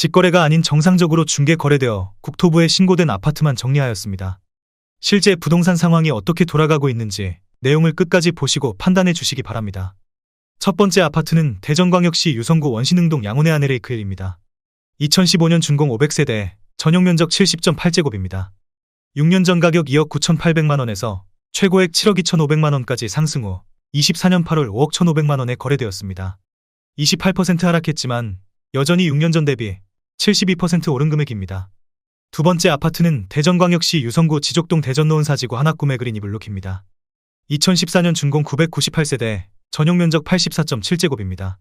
직거래가 아닌 정상적으로 중개 거래되어 국토부에 신고된 아파트만 정리하였습니다. 실제 부동산 상황이 어떻게 돌아가고 있는지 내용을 끝까지 보시고 판단해 주시기 바랍니다. 첫 번째 아파트는 대전광역시 유성구 원신흥동 양운의 아내레이크힐입니다. 2015년 준공 500세대, 전용면적 70.8제곱입니다. 6년 전 가격 2억 9,800만원에서 최고액 7억 2,500만원까지 상승 후 24년 8월 5억 1,500만원에 거래되었습니다. 28% 하락했지만 여전히 6년 전 대비 72% 오른 금액입니다. 두 번째 아파트는 대전광역시 유성구 지족동 대전노은 사지구 하나꿈의 그린 이블록입니다. 2014년 준공 998세대, 전용면적 84.7제곱입니다.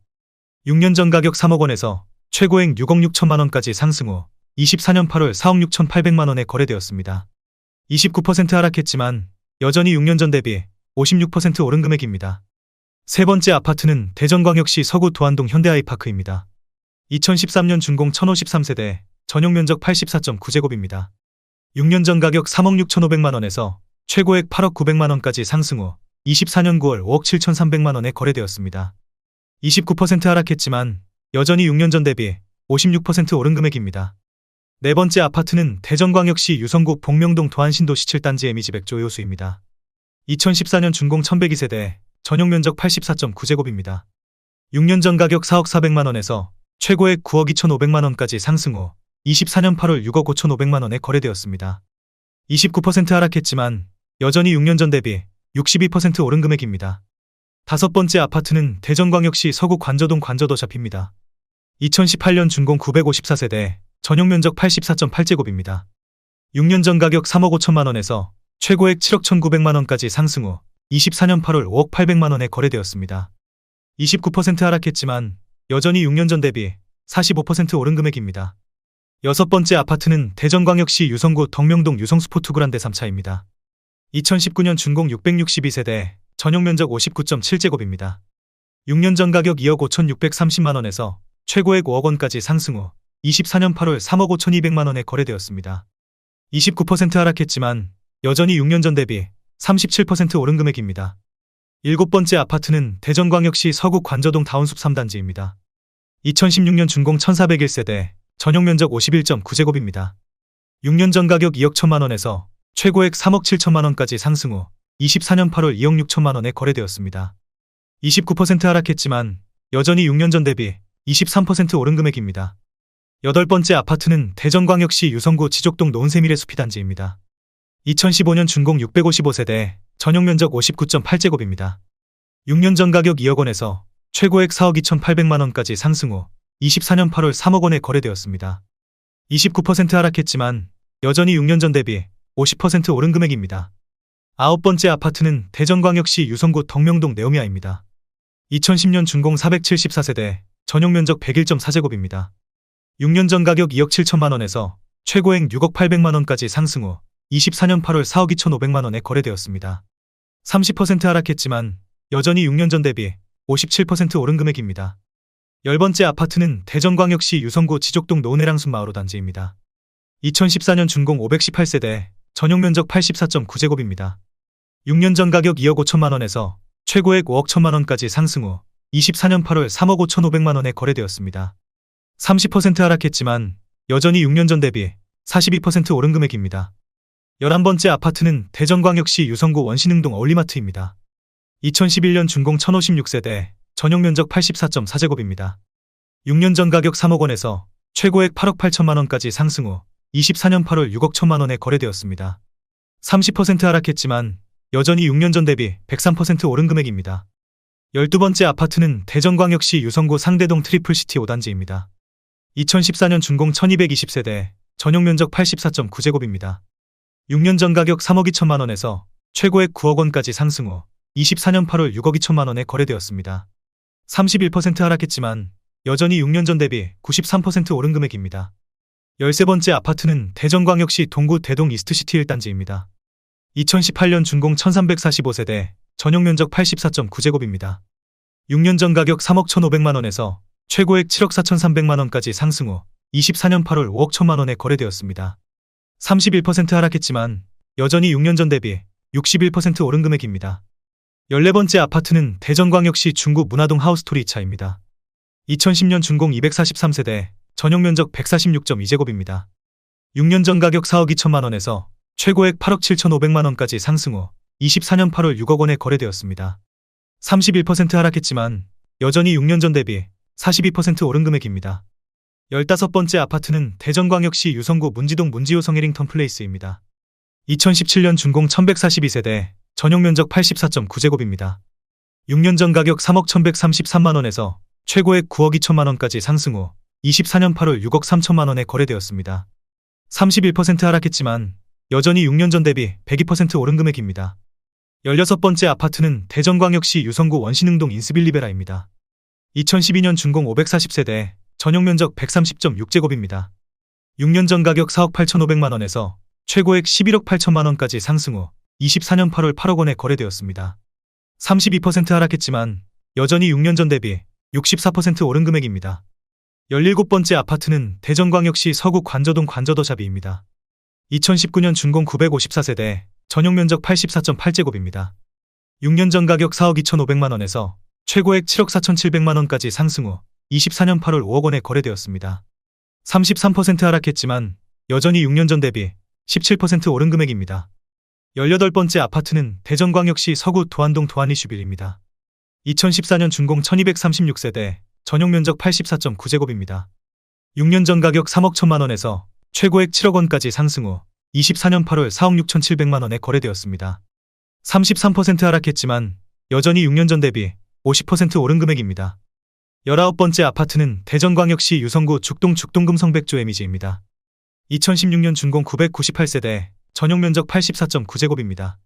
6년 전 가격 3억원에서 최고액 6억 6천만원까지 상승 후 24년 8월 4억 6,800만원에 거래되었습니다. 29% 하락했지만 여전히 6년 전 대비 56% 오른 금액입니다. 세 번째 아파트는 대전광역시 서구 도안동 현대아이파크입니다. 2013년 준공 1053세대, 전용면적 84.9제곱입니다. 6년 전 가격 3억 6,500만원에서 최고액 8억 900만원까지 상승 후 24년 9월 5억 7,300만원에 거래되었습니다. 29% 하락했지만 여전히 6년 전 대비 56% 오른 금액입니다. 네 번째 아파트는 대전광역시 유성구 복명동 도안신도시 7단지 에미지백조 요수입니다. 2014년 준공 1102세대, 전용면적 84.9제곱입니다. 6년 전 가격 4억 400만원에서 최고액 9억 2,500만원까지 상승 후 24년 8월 6억 5,500만원에 거래되었습니다. 29% 하락했지만 여전히 6년 전 대비 62% 오른 금액입니다. 다섯 번째 아파트는 대전광역시 서구 관저동 관저더샵입니다. 2018년 준공 954세대, 전용면적 84.8제곱입니다. 6년 전 가격 3억 5천만원에서 최고액 7억 1,900만원까지 상승 후 24년 8월 5억 800만원에 거래되었습니다. 29% 하락했지만 여전히 6년 전 대비 45% 오른 금액입니다. 여섯 번째 아파트는 대전광역시 유성구 덕명동 유성스포츠그란데 3차입니다. 2019년 준공 662세대, 전용면적 59.7제곱입니다. 6년 전 가격 2억 5,630만원에서 최고액 5억원까지 상승 후 24년 8월 3억 5,200만원에 거래되었습니다. 29% 하락했지만 여전히 6년 전 대비 37% 오른 금액입니다. 일곱 번째 아파트는 대전광역시 서구 관저동 다운숲 3단지입니다. 2016년 준공 1401세대, 전용면적 51.9제곱입니다. 6년 전 가격 2억 1천만원에서 최고액 3억 7천만원까지 상승 후 24년 8월 2억 6천만원에 거래되었습니다. 29% 하락했지만 여전히 6년 전 대비 23% 오른 금액입니다. 여덟 번째 아파트는 대전광역시 유성구 지족동 노은세밀의 숲이 단지입니다. 2015년 준공 655세대, 전용면적 59.8제곱입니다. 6년 전 가격 2억원에서 최고액 4억 2,800만원까지 상승 후 24년 8월 3억원에 거래되었습니다. 29% 하락했지만 여전히 6년 전 대비 50% 오른 금액입니다. 아홉 번째 아파트는 대전광역시 유성구 덕명동 네오미아입니다. 2010년 준공 474세대, 전용면적 101.4제곱입니다. 6년 전 가격 2억 7천만원에서 최고액 6억 800만원까지 상승 후 24년 8월 4억 2,500만원에 거래되었습니다. 30% 하락했지만 여전히 6년 전 대비 57% 오른 금액입니다. 열 번째 아파트는 대전광역시 유성구 지족동 노은해랑숲 마을호 단지입니다. 2014년 준공 518세대, 전용면적 84.9제곱입니다. 6년 전 가격 2억 5천만원에서 최고액 5억 1천만원까지 상승 후 24년 8월 3억 5,500만원에 거래되었습니다. 30% 하락했지만 여전히 6년 전 대비 42% 오른 금액입니다. 11번째 아파트는 대전광역시 유성구 원신흥동 어울리마트입니다. 2011년 준공 1056세대, 전용면적 84.4제곱입니다. 6년 전 가격 3억원에서 최고액 8억 8천만원까지 상승 후 24년 8월 6억 1천만원에 거래되었습니다. 30% 하락했지만 여전히 6년 전 대비 103% 오른 금액입니다. 12번째 아파트는 대전광역시 유성구 상대동 트리플시티 5단지입니다. 2014년 준공 1220세대, 전용면적 84.9제곱입니다. 6년 전 가격 3억 2천만원에서 최고액 9억원까지 상승 후 24년 8월 6억 2천만원에 거래되었습니다. 31% 하락했지만 여전히 6년 전 대비 93% 오른 금액입니다. 13번째 아파트는 대전광역시 동구 대동 이스트시티 1단지입니다. 2018년 준공 1345세대, 전용면적 84.9제곱입니다. 6년 전 가격 3억 1,500만원에서 최고액 7억 4,300만원까지 상승 후 24년 8월 5억 1천만원에 거래되었습니다. 31% 하락했지만 여전히 6년 전 대비 61% 오른 금액입니다. 14번째 아파트는 대전광역시 중구 문화동 하우스토리 2차입니다. 2010년 준공 243세대, 전용 면적 146.2제곱입니다. 6년 전 가격 4억 2천만 원에서 최고액 8억 7,500만 원까지 상승 후 24년 8월 6억 원에 거래되었습니다. 31% 하락했지만 여전히 6년 전 대비 42% 오른 금액입니다. 15번째 아파트는 대전광역시 유성구 문지동 문지호 성해링턴 플레이스입니다. 2017년 준공 1142세대, 전용 면적 84.9제곱입니다. 6년 전 가격 3억 1133만 원에서 최고액 9억 2천만 원까지 상승 후 24년 8월 6억 3천만 원에 거래되었습니다. 31% 하락했지만 여전히 6년 전 대비 102% 오른 금액입니다. 16번째 아파트는 대전광역시 유성구 원신흥동 인스빌리베라입니다. 2012년 준공 540세대, 전용 면적 130.6제곱입니다. 6년 전 가격 4억 8,500만 원에서 최고액 11억 8천만 원까지 상승 후 24년 8월 8억 원에 거래되었습니다. 32% 하락했지만 여전히 6년 전 대비 64% 오른 금액입니다. 17번째 아파트는 대전광역시 서구 관저동 관저더샵입니다. 2019년 준공 954세대, 전용 면적 84.8제곱입니다. 6년 전 가격 4억 2,500만 원에서 최고액 7억 4,700만 원까지 상승 후 24년 8월 5억 원에 거래되었습니다. 33% 하락했지만 여전히 6년 전 대비 17% 오른 금액입니다. 18번째 아파트는 대전광역시 서구 도안동 도안리슈빌입니다. 2014년 준공 1236세대, 전용 면적 84.9제곱입니다. 6년 전 가격 3억 1천만 원에서 최고액 7억 원까지 상승 후 24년 8월 4억 6,700만 원에 거래되었습니다. 33% 하락했지만 여전히 6년 전 대비 50% 오른 금액입니다. 19번째 아파트는 대전광역시 유성구 죽동 죽동금성백조 에미지입니다. 2016년 준공 998세대, 전용 면적 84.9제곱입니다.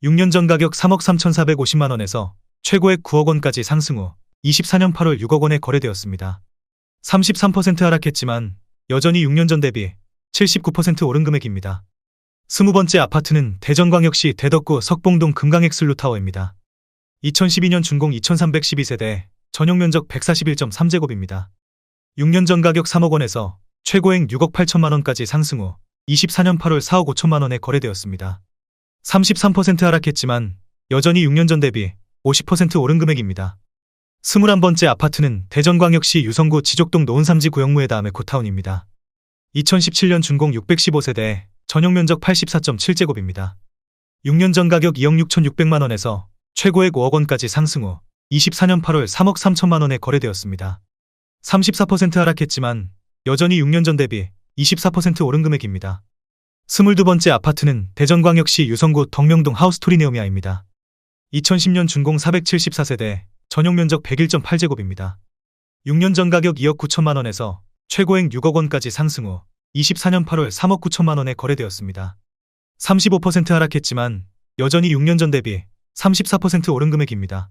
6년 전 가격 3억 3,450만 원에서 최고액 9억 원까지 상승 후 24년 8월 6억 원에 거래되었습니다. 33% 하락했지만 여전히 6년 전 대비 79% 오른 금액입니다. 20번째 아파트는 대전광역시 대덕구 석봉동 금강엑슬루타워입니다. 2012년 준공 2312세대, 전용 면적 141.3제곱입니다. 6년 전 가격 3억 원에서 최고액 6억 8천만 원까지 상승 후 24년 8월 4억 5천만 원에 거래되었습니다. 33% 하락했지만 여전히 6년 전 대비 50% 오른 금액입니다. 21번째 아파트는 대전광역시 유성구 지족동 노은삼지 구영무에 다음에 고타운입니다. 2017년 준공 615세대, 전용 면적 84.7제곱입니다. 6년 전 가격 2억 6,600만 원에서 최고액 5억 원까지 상승 후 24년 8월 3억 3천만 원에 거래되었습니다. 34% 하락했지만 여전히 6년 전 대비 24% 오른 금액입니다. 22번째 아파트는 대전광역시 유성구 덕명동 하우스토리네오미아입니다. 2010년 준공 474세대, 전용 면적 101.8제곱입니다. 6년 전 가격 2억 9천만 원에서 최고액 6억 원까지 상승 후 24년 8월 3억 9천만 원에 거래되었습니다. 35% 하락했지만 여전히 6년 전 대비 34% 오른 금액입니다.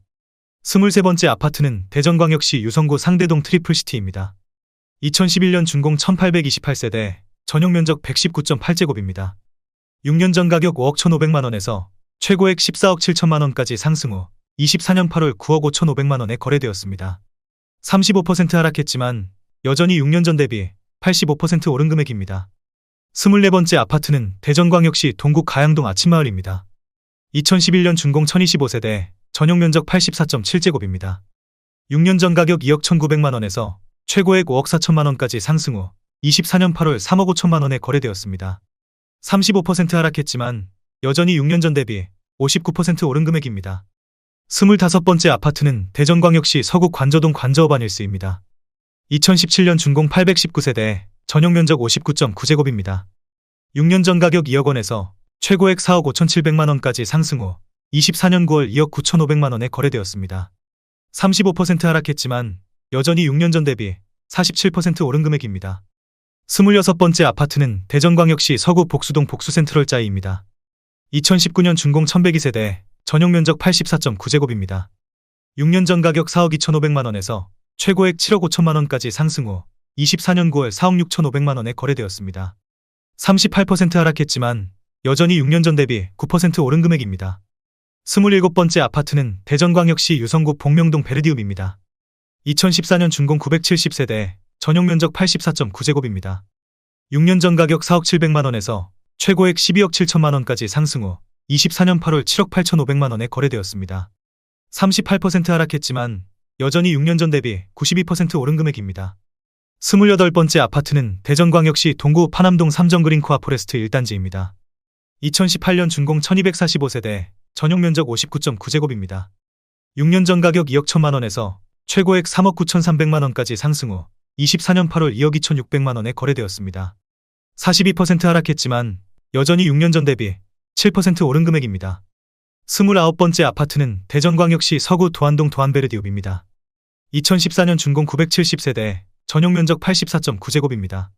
23번째 아파트는 대전광역시 유성구 상대동 트리플시티입니다. 2011년 준공 1828세대, 전용 면적 119.8제곱입니다. 6년 전 가격 5억 1,500만 원에서 최고액 14억 7천만 원까지 상승 후 24년 8월 9억 5,500만 원에 거래되었습니다. 35% 하락했지만 여전히 6년 전 대비 85% 오른 금액입니다. 24번째 아파트는 대전광역시 동구 가양동 아침마을입니다. 2011년 준공 1025세대, 전용 면적 84.7제곱입니다. 6년 전 가격 2억 1,900만 원에서 최고액 5억 4천만 원까지 상승 후 24년 8월 3억 5천만 원에 거래되었습니다. 35% 하락했지만 여전히 6년 전 대비 59% 오른 금액입니다. 25번째 아파트는 대전광역시 서구 관저동 관저어반일스입니다. 2017년 준공 819세대, 전용 면적 59.9제곱입니다. 6년 전 가격 2억 원에서 최고액 4억 5,700만 원까지 상승 후 24년 9월 2억 9,500만 원에 거래되었습니다. 35% 하락했지만 여전히 6년 전 대비 47% 오른 금액입니다. 26번째 아파트는 대전광역시 서구 복수동 복수센트럴짜이입니다. 2019년 준공 1102세대, 전용 면적 84.9제곱입니다. 6년 전 가격 4억 2,500만 원에서 최고액 7억 5천만 원까지 상승 후 24년 9월 4억 6,500만 원에 거래되었습니다. 38% 하락했지만 여전히 6년 전 대비 9% 오른 금액입니다. 27번째 아파트는 대전광역시 유성구 복명동 베르디움입니다. 2014년 준공 970세대, 전용 면적 84.9제곱입니다. 6년 전 가격 4억 700만 원에서 최고액 12억 7천만 원까지 상승 후 24년 8월 7억 8,500만 원에 거래되었습니다. 38% 하락했지만 여전히 6년 전 대비 92% 오른 금액입니다. 28번째 아파트는 대전광역시 동구 파남동 삼정그린코아 포레스트 1단지입니다. 2018년 준공 1245세대, 전용면적 59.9제곱입니다. 6년 전 가격 2억 1천만원에서 최고액 3억 9천3백만원까지 상승 후 24년 8월 2억 2천6백만원에 거래되었습니다. 42% 하락했지만 여전히 6년 전 대비 7% 오른 금액입니다. 29번째 아파트는 대전광역시 서구 도안동 도안베르디움입니다. 2014년 준공 970세대, 전용면적 84.9제곱입니다.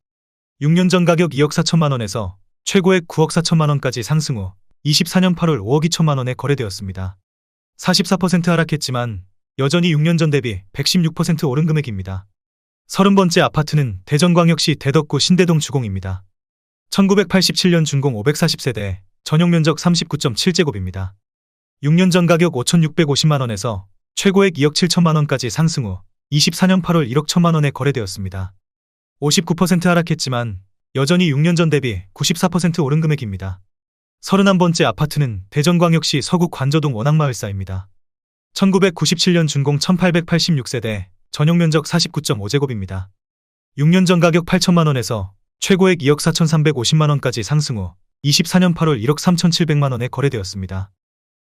6년 전 가격 2억 4천만원에서 최고액 9억 4천만원까지 상승 후 24년 8월 5억 2천만원에 거래되었습니다. 44% 하락했지만 여전히 6년 전 대비 116% 오른 금액입니다. 30번째 아파트는 대전광역시 대덕구 신대동 주공입니다. 1987년 준공 540세대, 전용면적 39.7제곱입니다. 6년 전 가격 5,650만원에서 최고액 2억 7천만원까지 상승 후 24년 8월 1억 1천만원에 거래되었습니다. 59% 하락했지만 여전히 6년 전 대비 94% 오른 금액입니다. 31번째 아파트는 대전광역시 서구 관저동 원앙마을사입니다. 1997년 준공 1886세대, 전용면적 49.5제곱입니다. 6년 전 가격 8천만원에서 최고액 2억 4,350만원까지 상승 후 24년 8월 1억 3,700만원에 거래되었습니다.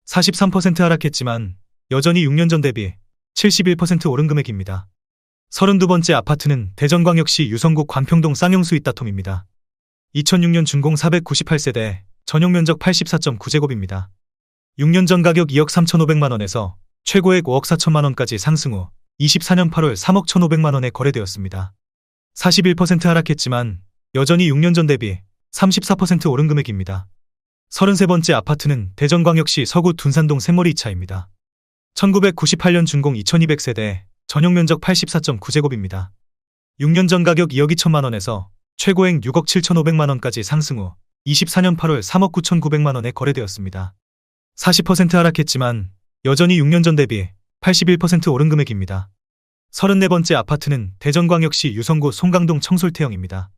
43% 하락했지만 여전히 6년 전 대비 71% 오른 금액입니다. 32번째 아파트는 대전광역시 유성구 관평동 쌍용수 이따톰입니다. 2006년 준공 498세대, 전용면적 84.9제곱입니다. 6년 전 가격 2억 3,500만원에서 최고액 5억 4천만원까지 상승 후 24년 8월 3억 1,500만원에 거래되었습니다. 41% 하락했지만 여전히 6년 전 대비 34% 오른 금액입니다. 33번째 아파트는 대전광역시 서구 둔산동 샘머리 2차입니다. 1998년 준공 2200세대, 전용면적 84.9제곱입니다. 6년 전 가격 2억 2천만원에서 최고액 6억 7,500만원까지 상승 후 24년 8월 3억 9,900만원에 거래되었습니다. 40% 하락했지만 여전히 6년 전 대비 81% 오른 금액입니다. 34번째 아파트는 대전광역시 유성구 송강동 청솔태형입니다.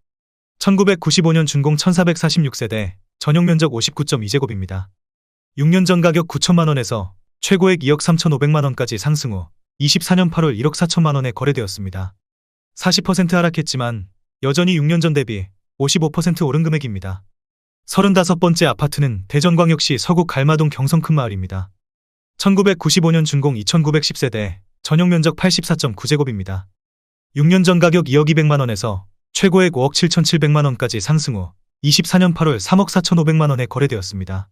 1995년 준공 1446세대, 전용면적 59.2제곱입니다. 6년 전 가격 9천만원에서 최고액 2억 3,500만원까지 상승 후 24년 8월 1억 4천만원에 거래되었습니다. 40% 하락했지만 여전히 6년 전 대비 55% 오른 금액입니다. 35번째 아파트는 대전광역시 서구 갈마동 경성큰마을입니다. 1995년 준공 2910세대, 전용면적 84.9제곱입니다. 6년 전 가격 2억 2백만원에서 최고액 5억 7,700만원까지 상승 후 24년 8월 3억 4,500만원에 거래되었습니다.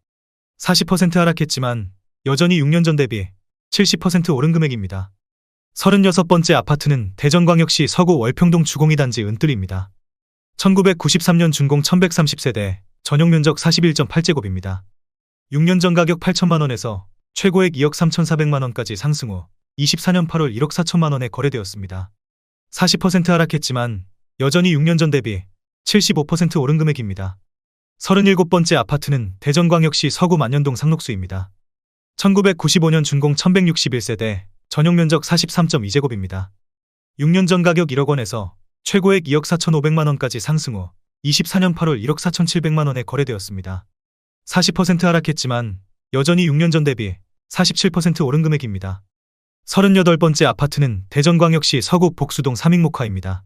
40% 하락했지만 여전히 6년 전 대비 70% 오른 금액입니다. 36번째 아파트는 대전광역시 서구 월평동 주공이단지 은뜰입니다. 1993년 준공 1130세대, 전용면적 41.8제곱입니다. 6년 전 가격 8천만원에서 최고액 2억 3,400만원까지 상승 후 24년 8월 1억 4천만원에 거래되었습니다. 40% 하락했지만 여전히 6년 전 대비 75% 오른 금액입니다. 37번째 아파트는 대전광역시 서구 만년동 상록수입니다. 1995년 준공 1161세대, 전용면적 43.2제곱입니다. 6년 전 가격 1억 원에서 최고액 2억 4,500만원까지 상승 후 24년 8월 1억 4,700만원에 거래되었습니다. 40% 하락했지만 여전히 6년 전 대비 47% 오른 금액입니다. 38번째 아파트는 대전광역시 서구 복수동 삼익목화입니다.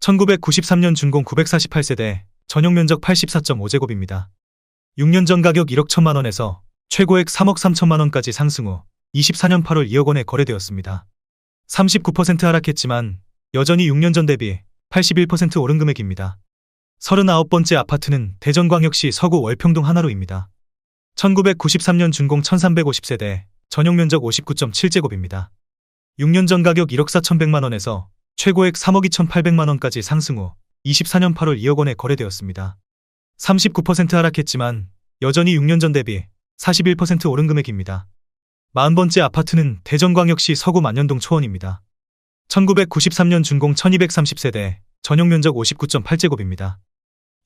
1993년 준공 948세대, 전용면적 84.5제곱입니다. 6년 전 가격 1억 1천만원에서 최고액 3억 3천만원까지 상승 후 24년 8월 2억 원에 거래되었습니다. 39% 하락했지만 여전히 6년 전 대비 81% 오른 금액입니다. 39번째 아파트는 대전광역시 서구 월평동 하나로입니다. 1993년 준공 1350세대, 전용면적 59.7제곱입니다. 6년 전 가격 1억 4천백만원에서 최고액 3억 2,800만원까지 상승 후 24년 8월 2억 원에 거래되었습니다. 39% 하락했지만 여전히 6년 전 대비 41% 오른 금액입니다. 40번째 아파트는 대전광역시 서구 만년동 초원입니다. 1993년 준공 1230세대, 전용면적 59.8제곱입니다.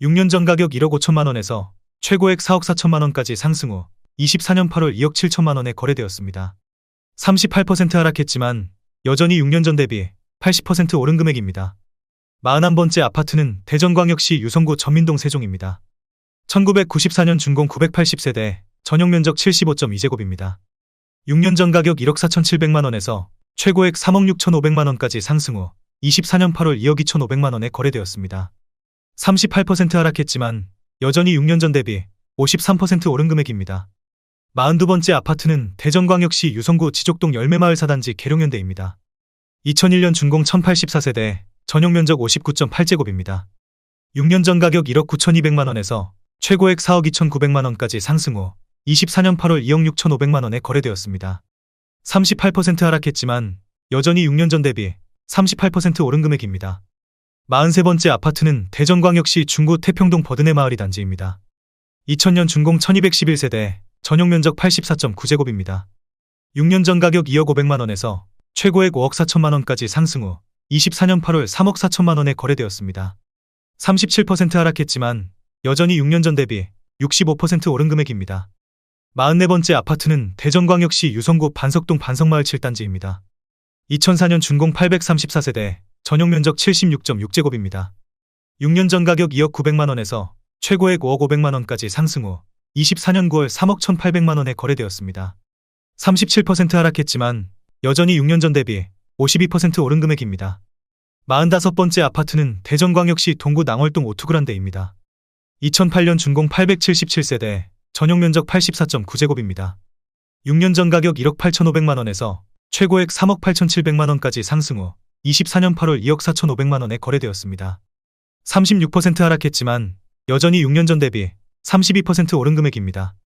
6년 전 가격 1억 5천만원에서 최고액 4억 4천만원까지 상승 후 24년 8월 2억 7천만원에 거래되었습니다. 38% 하락했지만 여전히 6년 전 대비 80% 오른 금액입니다. 41번째 아파트는 대전광역시 유성구 전민동 세종입니다. 1994년 준공 980세대, 전용면적 75.2제곱입니다. 6년 전 가격 1억 4,700만원에서 최고액 3억 6,500만원까지 상승 후 24년 8월 2억 2,500만 원에 거래되었습니다. 38% 하락했지만 여전히 6년 전 대비 53% 오른 금액입니다. 42번째 아파트는 대전광역시 유성구 지족동 열매마을 사단지 계룡현대입니다. 2001년 준공 1084세대, 전용 면적 59.8제곱입니다. 6년 전 가격 1억 9,200만 원에서 최고액 4억 2,900만 원까지 상승 후 24년 8월 2억 6,500만 원에 거래되었습니다. 38% 하락했지만 여전히 6년 전 대비 38% 오른 금액입니다. 43번째 아파트는 대전광역시 중구 태평동 버드네 마을이 단지입니다. 2000년 준공 1211세대, 전용 면적 84.9제곱입니다. 6년 전 가격 2억 500만 원에서 최고액 5억 4천만 원까지 상승 후 24년 8월 3억 4천만 원에 거래되었습니다. 37% 하락했지만 여전히 6년 전 대비 65% 오른 금액입니다. 44번째 아파트는 대전광역시 유성구 반석동 반석마을 7단지입니다. 2004년 준공 834세대, 전용 면적 76.6제곱입니다. 6년 전 가격 2억 900만 원에서 최고액 5억 500만 원까지 상승 후 24년 9월 3억 1,800만 원에 거래되었습니다. 37% 하락했지만 여전히 6년 전 대비 52% 오른 금액입니다. 45번째 아파트는 대전광역시 동구 낭월동 오투그란데입니다. 2008년 준공 877세대, 전용 면적 84.9제곱입니다. 6년 전 가격 1억 8,500만 원에서 최고액 3억 8,700만 원까지 상승 후 24년 8월 2억 4,500만 원에 거래되었습니다. 36% 하락했지만 여전히 6년 전 대비 32% 오른 금액입니다.